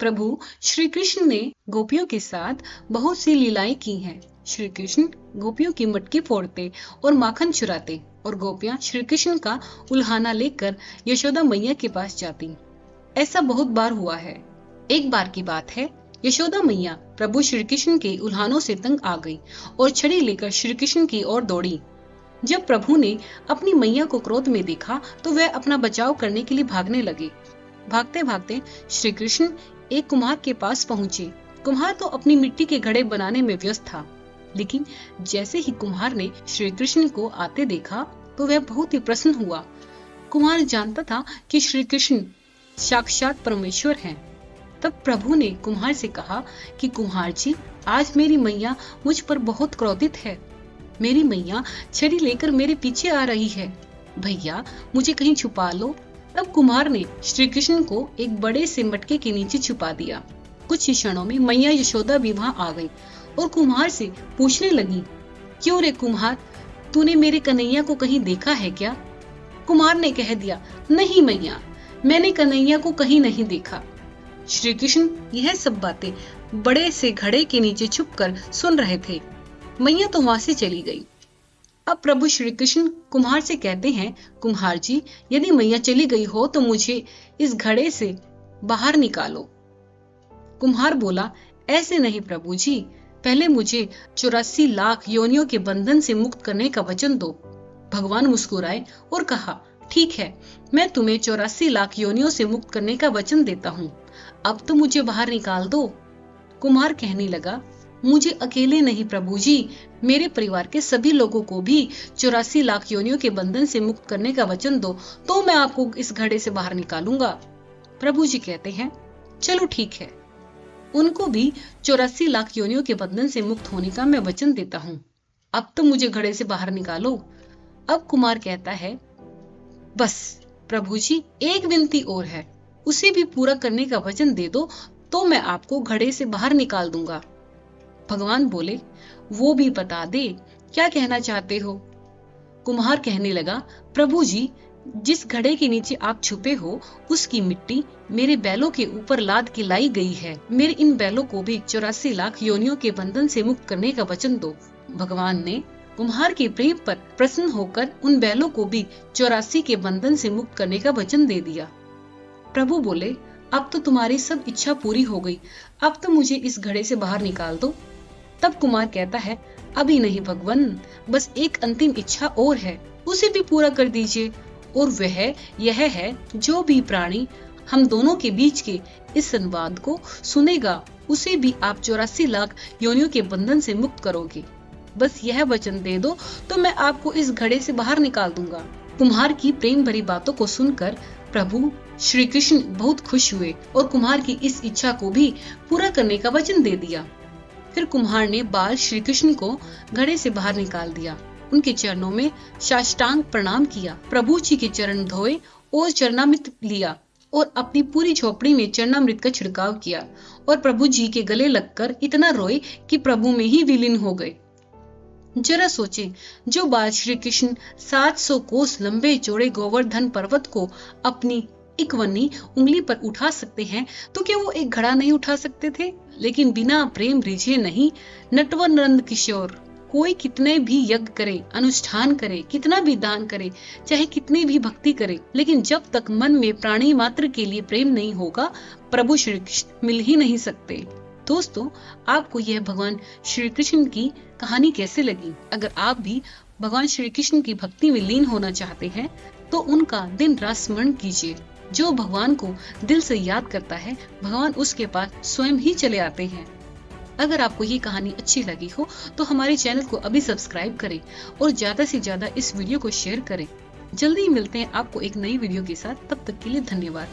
प्रभु श्री कृष्ण ने गोपियों के साथ बहुत सी लीलाएं की हैं। श्री कृष्ण गोपियों की मटकी फोड़ते और माखन चुराते और गोपियां श्री कृष्ण का उल्हाना लेकर यशोदा मैया के पास जाती। ऐसा बहुत बार हुआ है। एक बार की बात है, यशोदा मैया प्रभु श्री कृष्ण के उल्हानों से तंग आ गई और छड़ी लेकर श्री कृष्ण की ओर दौड़ी। जब प्रभु ने अपनी मैया को क्रोध में देखा तो वह अपना बचाव करने के लिए भागने लगे। भागते भागते श्री कृष्ण एक कुम्हार के पास पहुंचे। कुम्हार तो अपनी मिट्टी के घड़े बनाने में व्यस्त था, लेकिन जैसे ही कुम्हार ने श्री कृष्ण को आते देखा तो वह बहुत ही प्रसन्न हुआ। कुम्हार जानता था कि श्री कृष्ण साक्षात परमेश्वर हैं। तब प्रभु ने कुम्हार से कहा कि कुम्हार जी, आज मेरी मैया मुझ पर बहुत क्रोधित है। मेरी मैया छड़ी लेकर मेरे पीछे आ रही है। भैया, मुझे कहीं छुपा लो। तब कुम्हार ने श्री कृष्ण को एक बड़े से मटके के नीचे छुपा दिया। कुछ ही क्षणों में मैया यशोदा भी वहां आ गई और कुम्हार से पूछने लगी, क्यों रे कुम्हार, तूने मेरे कन्हैया को कहीं देखा है क्या? कुम्हार ने कह दिया, नहीं मैया, मैंने कन्हैया को कहीं नहीं देखा। श्री कृष्ण यह सब बातें बड़े से घड़े के नीचे छुपकर सुन रहे थे। मैया तो वहां से चली गई। अब प्रभु श्री कृष्ण कुम्हार से कहते हैं, कुम्हार जी, यदि मैया चली गई हो तो मुझे इस घड़े से बाहर निकालो। कुम्हार बोला, ऐसे नहीं प्रभु जी, पहले मुझे 84 लाख योनियों के बंधन से मुक्त करने का वचन दो। भगवान मुस्कुराए और कहा, ठीक है, मैं तुम्हें 84 लाख योनियों से मुक्त करने का वचन देता हूँ। अब तो मुझे बाहर निकाल दो। कुम्हार कहने लगा, मुझे अकेले नहीं प्रभु जी, मेरे परिवार के सभी लोगों को भी 84 लाख योनियों के बंधन से मुक्त करने का वचन दो, तो मैं आपको इस घड़े से बाहर निकालूंगा। प्रभु जी कहते हैं, चलो ठीक है, उनको भी 84 लाख योनियों के बंधन से मुक्त होने का मैं वचन देता हूँ। अब तो मुझे घड़े से बाहर निकालो। अब कुमार कहता है, बस प्रभु जी, एक विनती और है, उसे भी पूरा करने का वचन दे दो तो मैं आपको घड़े से बाहर निकाल दूंगा। भगवान बोले, वो भी बता दे, क्या कहना चाहते हो? कुम्हार कहने लगा, प्रभु जी, जिस घड़े के नीचे आप छुपे हो उसकी मिट्टी मेरे बैलों के ऊपर लाद के लाई गई है। मेरे इन बैलों को भी 84 लाख योनियों के बंधन से मुक्त करने का वचन दो। भगवान ने कुम्हार के प्रेम पर प्रसन्न होकर उन बैलों को भी 84 के बंधन से मुक्त करने का वचन दे दिया। प्रभु बोले, अब तो तुम्हारी सब इच्छा पूरी हो गई, अब तो मुझे इस घड़े से बाहर निकाल दो। तब कुमार कहता है, अभी नहीं भगवान, बस एक अंतिम इच्छा और है, उसे भी पूरा कर दीजिए। और वह यह है, जो भी प्राणी हम दोनों के बीच के इस संवाद को सुनेगा उसे भी आप 84 लाख योनियों के बंधन से मुक्त करोगे। बस यह वचन दे दो तो मैं आपको इस घड़े से बाहर निकाल दूंगा। कुम्हार की प्रेम भरी बातों को सुनकर प्रभु श्री कृष्ण बहुत खुश हुए और कुम्हार की इस इच्छा को भी पूरा करने का वचन दे दिया। फिर कुम्हार ने बाल श्री कृष्ण को घड़े से बाहर निकाल दिया, उनके चरणों में साष्टांग प्रणाम किया, प्रभु जी के चरण धोए और चरणामृत लिया और अपनी पूरी झोपड़ी में चरणामृत का छिड़काव किया और प्रभु जी के गले लगकर इतना रोए कि प्रभु में ही विलीन हो गए। जरा सोचें, जो बाल श्री कृष्ण 700 कोस लंबे चौड़े गोवर्धन पर्वत को अपनी इकवनी उंगली पर उठा सकते हैं, तो क्या वो एक घड़ा नहीं उठा सकते थे? लेकिन बिना प्रेम रिझे नहीं। नटवर नंद किशोर, कोई कितने भी यज्ञ करे, अनुष्ठान करे, कितना भी दान करे, चाहे कितनी भी भक्ति करे, लेकिन जब तक मन में प्राणी मात्र के लिए प्रेम नहीं होगा, प्रभु श्री कृष्ण मिल ही नहीं सकते। दोस्तों, आपको यह भगवान श्री कृष्ण की कहानी कैसे लगी? अगर आप भी भगवान श्री कृष्ण की भक्ति में लीन होना चाहते हैं तो उनका दिन रात स्मरण कीजिए। जो भगवान को दिल से याद करता है, भगवान उसके पास स्वयं ही चले आते हैं। अगर आपको ये कहानी अच्छी लगी हो तो हमारे चैनल को अभी सब्सक्राइब करें और ज्यादा से ज्यादा इस वीडियो को शेयर करें। जल्दी ही मिलते हैं आपको एक नई वीडियो के साथ, तब तक के लिए धन्यवाद।